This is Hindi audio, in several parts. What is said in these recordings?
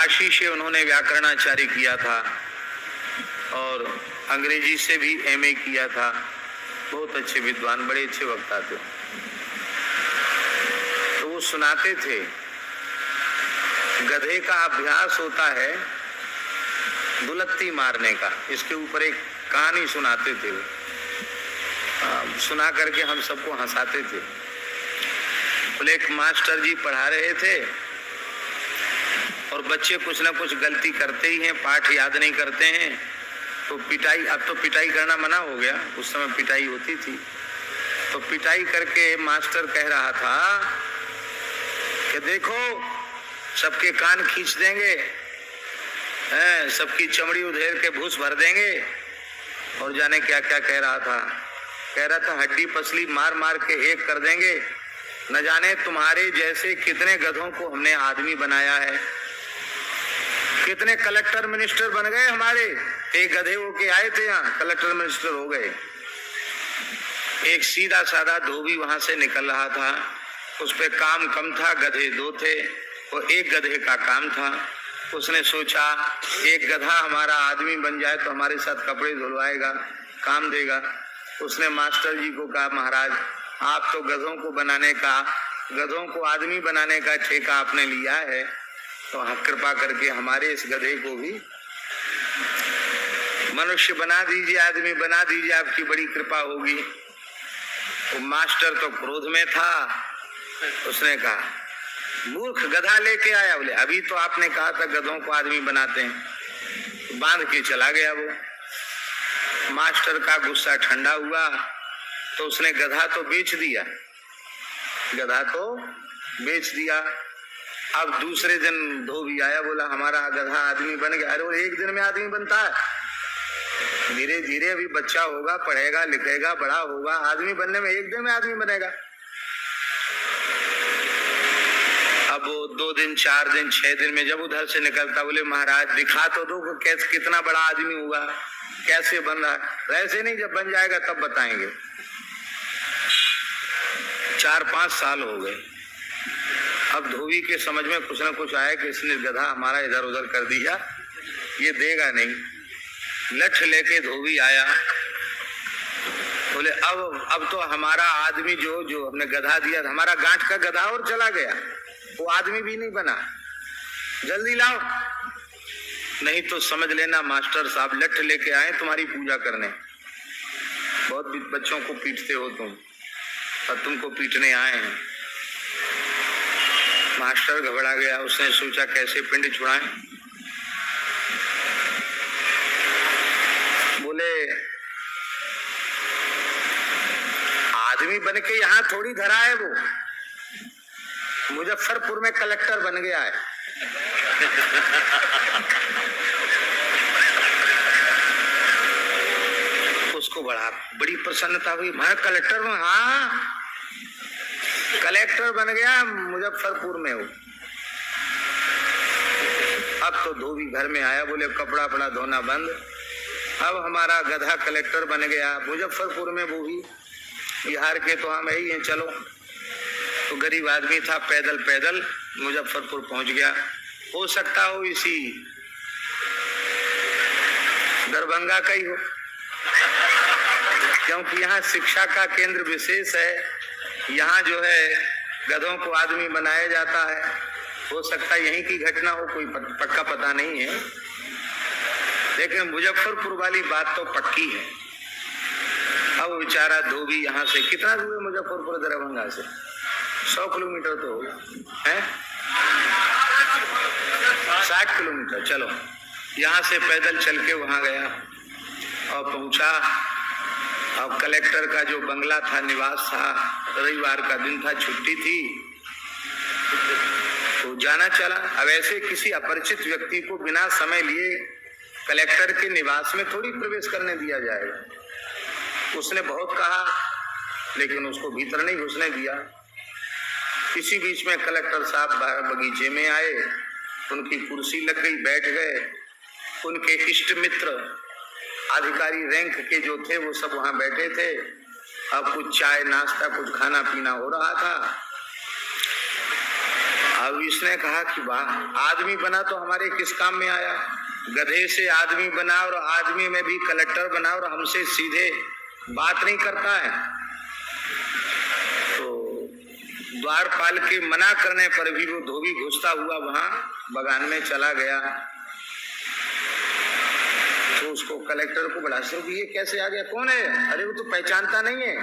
काशी से उन्होंने व्याकरणाचार्य किया था और अंग्रेजी से भी एमए किया था। बहुत अच्छे विद्वान, बड़े अच्छे वक्ता थे। तो वो सुनाते थे, गधे का अभ्यास होता है दुलत्ती मारने का। इसके ऊपर एक कहानी सुनाते थे, सुना करके हम सबको हंसाते थे। बोले एक मास्टर जी पढ़ा रहे थे और बच्चे कुछ ना कुछ गलती करते ही हैं, पाठ याद नहीं करते हैं, तो पिटाई, अब तो पिटाई करना मना हो गया, उस समय पिटाई होती थी। तो पिटाई करके मास्टर कह रहा था कि देखो सबके कान खींच देंगे, सबकी चमड़ी उधेड़ के भूस भर देंगे, और जाने क्या क्या कह रहा था हड्डी पसली मार मार के एक कर देंगे। न जाने तुम्हारे जैसे कितने गधों को हमने आदमी बनाया है, कितने कलेक्टर मिनिस्टर बन गए हमारे। एक गधे होके आए थे, यहाँ कलेक्टर मिनिस्टर हो गए। एक सीधा साधा धोबी वहां से निकल रहा था, उस पे काम कम था, गधे दो थे, और एक गधे का काम था। उसने सोचा एक गधा हमारा आदमी बन जाए तो हमारे साथ कपड़े धुलवाएगा, काम देगा। उसने मास्टर जी को कहा, महाराज आप तो गधों को आदमी बनाने का ठेका आपने लिया है, तो कृपा करके हमारे इस गधे को भी मनुष्य बना दीजिए, आदमी बना दीजिए, आपकी बड़ी कृपा होगी। तो मास्टर तो क्रोध में था, उसने कहा मूर्ख गधा लेके आया। बोले अभी तो आपने कहा था गधों को आदमी बनाते हैं। तो बांध के चला गया वो। मास्टर का गुस्सा ठंडा हुआ तो उसने गधा तो बेच दिया। अब दूसरे दिन धोबी आया, बोला हमारा गधा आदमी बन गया। अरे वो एक दिन में आदमी बनता है? धीरे धीरे अभी बच्चा होगा, पढ़ेगा लिखेगा, बड़ा होगा, आदमी बनने में एक दिन में आदमी बनेगा। अब वो 2 दिन 4 दिन 6 दिन में जब उधर से निकलता, बोले महाराज दिखा तो दो कैसे कितना बड़ा आदमी हुआ, कैसे बन रहा। वैसे नहीं, जब बन जाएगा तब बताएंगे। 4-5 साल हो गए। अब धोबी के समझ में कुछ ना कुछ आया कि इसने गधा हमारा इधर उधर कर दिया, ये देगा नहीं। लठ लेके धोबी आया, बोले अब तो हमारा आदमी जो हमने गधा दिया, हमारा गांठ का गधा और चला गया, वो आदमी भी नहीं बना, जल्दी लाओ, नहीं तो समझ लेना मास्टर साहब लठ लेके आए तुम्हारी पूजा करने। बहुत बच्चों को पीटते हो तुम, और तुमको पीटने आए हैं। मास्टर घबरा गया, उसने सोचा कैसे पिंड छुड़ाएं। बोले आदमी बन के यहाँ थोड़ी धरा है, वो मुजफ्फरपुर में कलेक्टर बन गया है। उसको बड़ी प्रसन्नता हुई, मैं कलेक्टर में, हाँ कलेक्टर बन गया मुजफ्फरपुर में हूँ। अब तो धोबी घर में आया, बोले कपड़ा अपना धोना बंद, अब हमारा गधा कलेक्टर बन गया मुजफ्फरपुर में, वो भी बिहार के तो हम यही हैं, चलो। तो गरीब आदमी था, पैदल पैदल मुजफ्फरपुर पहुंच गया। हो सकता हो इसी दरभंगा का ही हो, क्योंकि यहाँ शिक्षा का केंद्र विशेष है। यहाँ जो है गधों को आदमी बनाया जाता है। हो सकता है यहीं की घटना हो, कोई पक्का पता नहीं है, लेकिन मुजफ्फरपुर वाली बात तो पक्की है। अब बेचारा धोबी यहाँ से कितना दूर है मुजफ्फरपुर दरभंगा से? 100 किलोमीटर तो होगा, है 60 किलोमीटर। चलो यहाँ से पैदल चल के वहां गया और पहुंचा। अब कलेक्टर का जो बंगला था, निवास था, रविवार का दिन था, छुट्टी थी, तो जाना चला। अब ऐसे किसी अपरिचित व्यक्ति को बिना समय लिए कलेक्टर के निवास में थोड़ी प्रवेश करने दिया जाएगा। उसने बहुत कहा, लेकिन उसको भीतर नहीं घुसने दिया। इसी बीच में कलेक्टर साहब बाहर बगीचे में आए, उनकी कुर्सी लग गई, बैठ गए। उनके इष्ट मित्र अधिकारी रैंक के जो थे वो सब वहां बैठे थे। अब कुछ चाय नाश्ता, कुछ खाना पीना हो रहा था। अब इसने कहा कि वाह, आदमी बना तो हमारे किस काम में आया, गधे से आदमी बना और आदमी में भी कलेक्टर बना और हमसे सीधे बात नहीं करता है। तो द्वारपाल के मना करने पर भी वो धोबी घुसता हुआ वहां बगान में चला गया। तो उसको कलेक्टर को बड़ा सर ये कैसे आ गया, कौन है? अरे वो तो पहचानता नहीं है,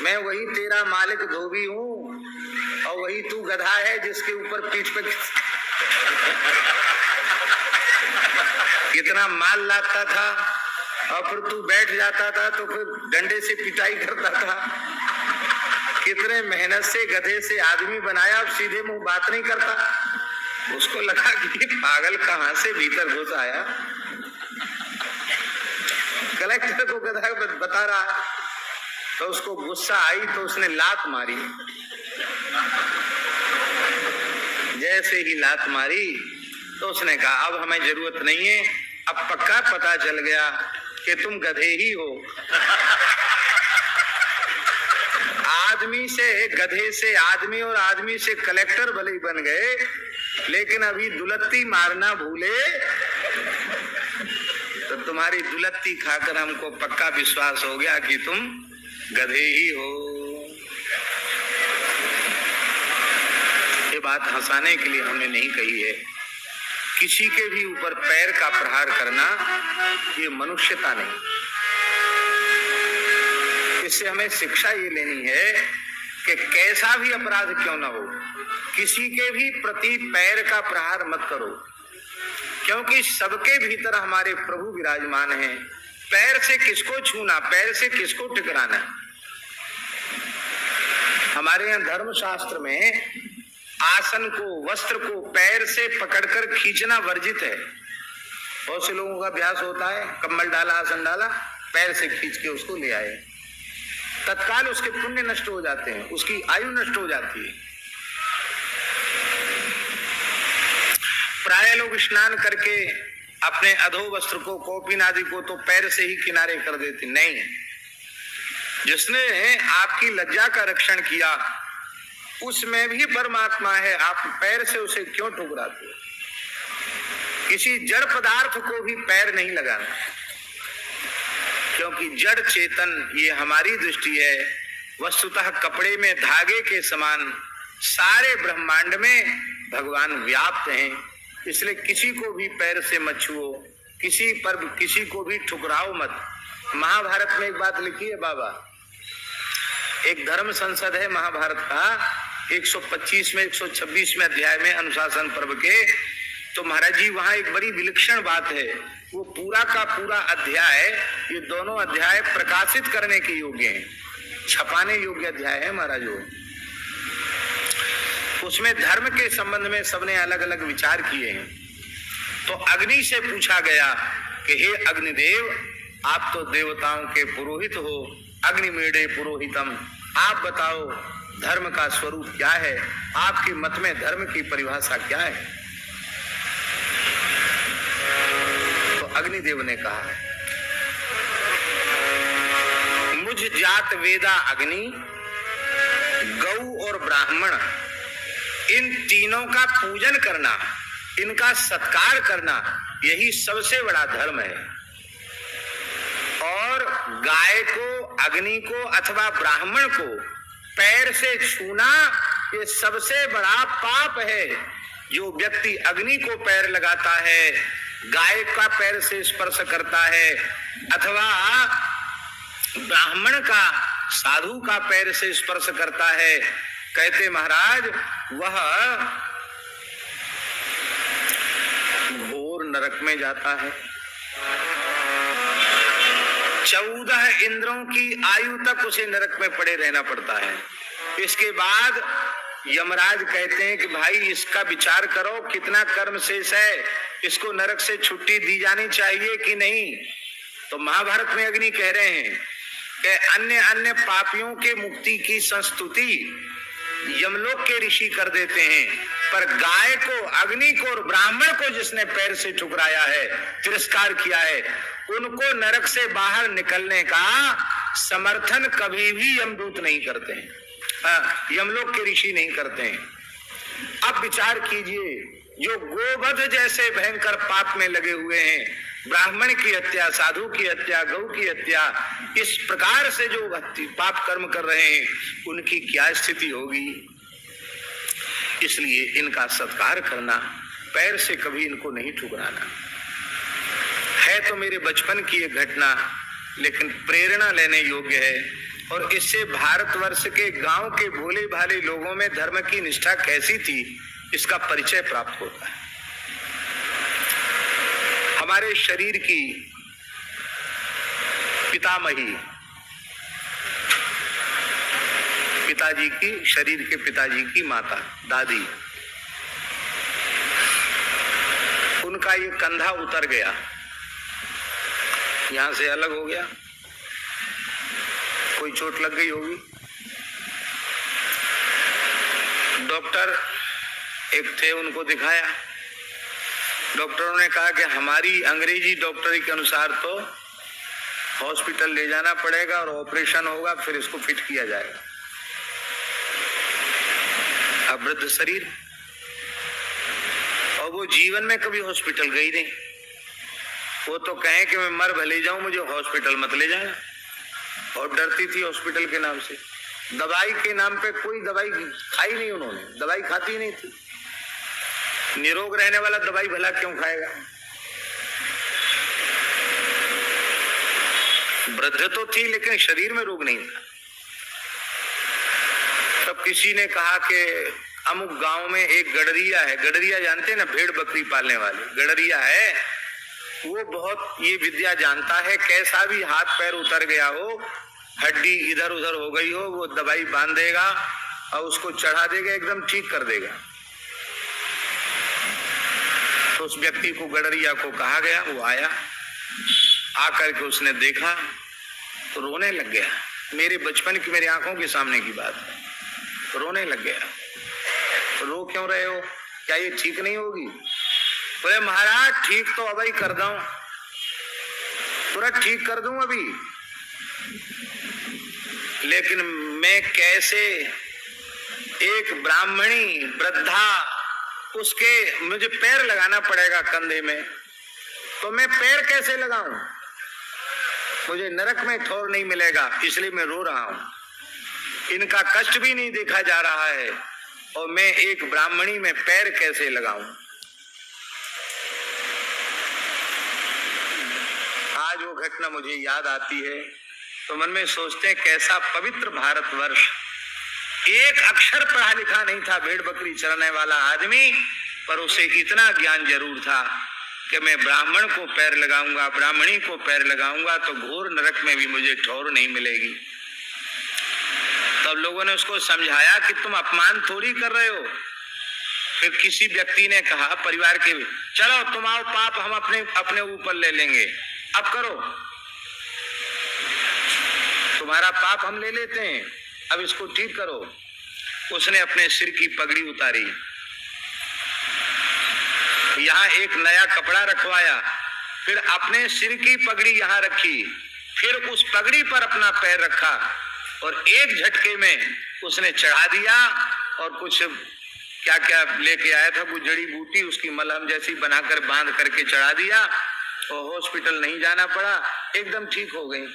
मैं वही तेरा मालिक धोबी हूँ और वही तू गधा है जिसके ऊपर पीठ पे कितना माल लाता था और फिर तू बैठ जाता था तो फिर डंडे से पिटाई करता था। कितने मेहनत से गधे से आदमी बनाया, अब सीधे मुंह बात नहीं करता। उसको लगा कि पागल कहां से भीतर घुस आया। कलेक्टर को गधा बता रहा तो उसको गुस्सा आई तो उसने लात मारी। जैसे ही लात मारी तो उसने कहा अब हमें जरूरत नहीं है, अब पक्का पता चल गया कि तुम गधे ही हो। आदमी से गधे से आदमी और आदमी से कलेक्टर भले ही बन गए, लेकिन अभी दुलत्ती मारना भूले। तो तुम्हारी दुलत्ती खाकर हमको पक्का विश्वास हो गया कि तुम गधे ही हो। ये बात हंसाने के लिए हमने नहीं कही है। किसी के भी ऊपर पैर का प्रहार करना ये मनुष्यता नहीं। इससे हमें शिक्षा ये लेनी है कि कैसा भी अपराध क्यों ना हो, किसी के भी प्रति पैर का प्रहार मत करो, क्योंकि सबके भीतर हमारे प्रभु विराजमान हैं। पैर से किसको छूना, पैर से किसको टकराना। हमारे यहाँ धर्मशास्त्र में आसन को, वस्त्र को पैर से पकड़कर खींचना वर्जित है। बहुत से लोगों का अभ्यास होता है, कम्बल डाला, आसन डाला, पैर से खींच के उसको ले आए, तत्काल उसके पुण्य नष्ट हो जाते हैं, उसकी आयु नष्ट हो जाती है। प्राय लोग स्नान करके अपने अधो वस्त्र को, कौपीन आदि को तो पैर से ही किनारे कर देते। नहीं, जिसने आपकी लज्जा का रक्षण किया उसमें भी परमात्मा है, आप पैर से उसे क्यों ठुकराते हो? किसी जड़ पदार्थ को भी पैर नहीं लगाना, क्योंकि जड़ चेतन ये हमारी दृष्टि है। वस्तुतः कपड़े में धागे के समान सारे ब्रह्मांड में भगवान व्याप्त हैं। इसलिए किसी को भी पैर से मत छुओ, किसी को भी ठुकराओ मत। महाभारत में एक बात लिखी है बाबा, एक धर्म संसद है महाभारत का, 125 में 126 अध्याय में अनुशासन पर्व के। तो महाराज जी वहां एक बड़ी विलक्षण बात है, वो पूरा का पूरा अध्याय, ये दोनों अध्याय प्रकाशित करने के योग्य हैं, छपाने योग्य अध्याय है महाराज। उसमें धर्म के संबंध में सबने अलग अलग विचार किए हैं। तो अग्नि से पूछा गया कि हे अग्निदेव, आप तो देवताओं के पुरोहित हो, अग्निमेढ़े पुरोहितम, आप बताओ धर्म का स्वरूप क्या है, आपके मत में धर्म की परिभाषा क्या है? तो अग्निदेव ने कहा, मुझ जात वेदा अग्नि, गौ और ब्राह्मण, इन तीनों का पूजन करना, इनका सत्कार करना, यही सबसे बड़ा धर्म है। और गाय को, अग्नि को अथवा ब्राह्मण को पैर से छूना ये सबसे बड़ा पाप है। जो व्यक्ति अग्नि को पैर लगाता है, गाय का पैर से स्पर्श करता है अथवा ब्राह्मण का, साधु का पैर से स्पर्श करता है, कहते महाराज वह घोर नरक में जाता है। 14 इंद्रों की आयु तक उसे नरक में पड़े रहना पड़ता है। इसके बाद यमराज कहते हैं कि भाई इसका विचार करो, कितना कर्म शेष है, इसको नरक से छुट्टी दी जानी चाहिए कि नहीं। तो महाभारत में अग्नि कह रहे हैं कि अन्य अन्य पापियों के मुक्ति की संस्तुति यमलोक के ऋषि कर देते हैं, पर गाय को, अग्नि को और ब्राह्मण को जिसने पैर से ठुकराया है, तिरस्कार किया है, उनको नरक से बाहर निकलने का समर्थन कभी भी यमदूत नहीं करते हैं, यमलोक के ऋषि नहीं करते हैं। अब विचार कीजिए, जो गोवध जैसे भयंकर पाप में लगे हुए हैं, ब्राह्मण की हत्या, साधु की हत्या, गौ की हत्या, इस प्रकार से जो पाप कर्म कर रहे हैं, उनकी क्या स्थिति होगी। इसलिए इनका सत्कार करना, पैर से कभी इनको नहीं ठुकराना। है तो मेरे बचपन की एक घटना, लेकिन प्रेरणा लेने योग्य है, और इससे भारतवर्ष के गांव के भोले भाले लोगों में धर्म की निष्ठा कैसी थी, इसका परिचय प्राप्त होता है। हमारे शरीर की पितामही, पिताजी की, शरीर के पिताजी की माता, दादी, उनका ये कंधा उतर गया, यहां से अलग हो गया, कोई चोट लग गई होगी। डॉक्टर एक थे, उनको दिखाया, डॉक्टरों ने कहा कि हमारी अंग्रेजी डॉक्टरी के अनुसार तो हॉस्पिटल ले जाना पड़ेगा और ऑपरेशन होगा, फिर इसको फिट किया जाएगा। अब वृद्ध शरीर, और वो जीवन में कभी हॉस्पिटल गई नहीं। वो तो कहें कि मैं मर भले जाऊं, मुझे हॉस्पिटल मत ले जाना। और डरती थी हॉस्पिटल के नाम से। दवाई के नाम पे कोई दवाई खाई नहीं उन्होंने, दवाई खाती नहीं थी। निरोग रहने वाला दवाई भला क्यों खाएगा। वृद्ध तो थी लेकिन शरीर में रोग नहीं था। तब किसी ने कहा कि अमुक गांव में एक गडरिया है, गडरिया जानते हैं ना, भेड़ बकरी पालने वाले, गडरिया है, वो बहुत ये विद्या जानता है, कैसा भी हाथ पैर उतर गया हो, हड्डी इधर उधर हो गई हो, वो दवाई बांध देगा और उसको चढ़ा देगा, एकदम ठीक कर देगा। तो उस व्यक्ति को, गडरिया को कहा गया, वो आया, आकर के उसने देखा तो रोने लग गया। मेरे बचपन की, मेरी आंखों के सामने की बात है, रोने लग गया। रो क्यों रहे हो, क्या ये ठीक नहीं होगी? बोले महाराज ठीक तो अभी कर दूं, तुरंत ठीक कर दूं अभी, लेकिन मैं कैसे, एक ब्राह्मणी वृद्धा, उसके मुझे पैर लगाना पड़ेगा कंधे में, तो मैं पैर कैसे लगाऊं? मुझे नरक में ठौर नहीं मिलेगा, इसलिए मैं रो रहा हूं। इनका कष्ट भी नहीं देखा जा रहा है और मैं एक ब्राह्मणी में पैर कैसे लगाऊं। आज वो घटना मुझे याद आती है तो मन में सोचते हैं कैसा पवित्र भारतवर्ष। एक अक्षर पढ़ा लिखा नहीं था, भेड़ बकरी चराने वाला आदमी, पर उसे इतना ज्ञान जरूर था कि मैं ब्राह्मण को पैर लगाऊंगा, ब्राह्मणी को पैर लगाऊंगा तो घोर नरक में भी मुझे ठौर नहीं मिलेगी। तब लोगों ने उसको समझाया कि तुम अपमान थोड़ी कर रहे हो। फिर किसी व्यक्ति ने कहा परिवार के, चलो तुम आओ, पाप हम अपने ऊपर ले लेंगे, अब करो, तुम्हारा पाप हम ले लेते हैं, अब इसको ठीक करो। उसने अपने सिर की पगड़ी उतारी, यहाँ एक नया कपड़ा रखवाया, फिर अपने सिर की पगड़ी यहाँ रखी, फिर उस पगड़ी पर अपना पैर रखा और एक झटके में उसने चढ़ा दिया और कुछ क्या क्या लेके आया था, कुछ जड़ी बूटी, उसकी मलहम जैसी बनाकर बांध करके चढ़ा दिया और हॉस्पिटल नहीं जाना पड़ा, एकदम ठीक हो गई।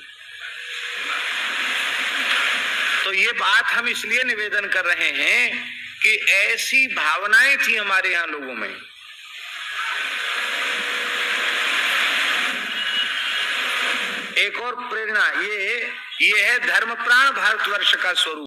तो ये बात हम इसलिए निवेदन कर रहे हैं कि ऐसी भावनाएं थी हमारे यहाँ लोगों में। एक और प्रेरणा ये है धर्म प्राण भारतवर्ष का स्वरूप।